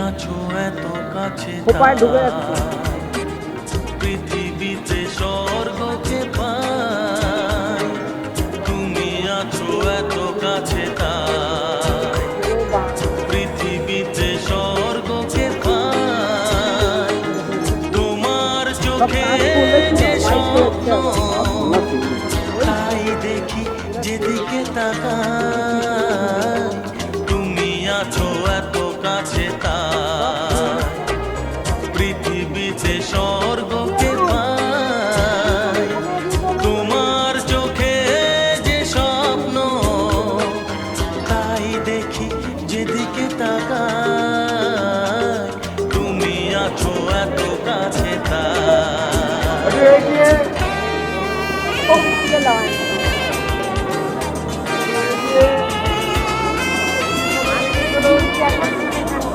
আছো এত কাছে খোপায় ঢুকে যাচ্ছে। পৃথিবীতে স্বর্গকে পাই, তুমি আছো এত কাছে তাই। পৃথিবীতে স্বর্গকে পাই, তোমার চোখে যে স্বপ্ন তাই দেখি যেদিকে তাকাই, তুমি আছো এত কাছে তাই। পৃথিবীতে স্বর্গকে পাই, তোমার চোখে যে স্বপ্ন তাই দেখি যেদিকে তাকাই, তুমি আছো এত কাছে তাই।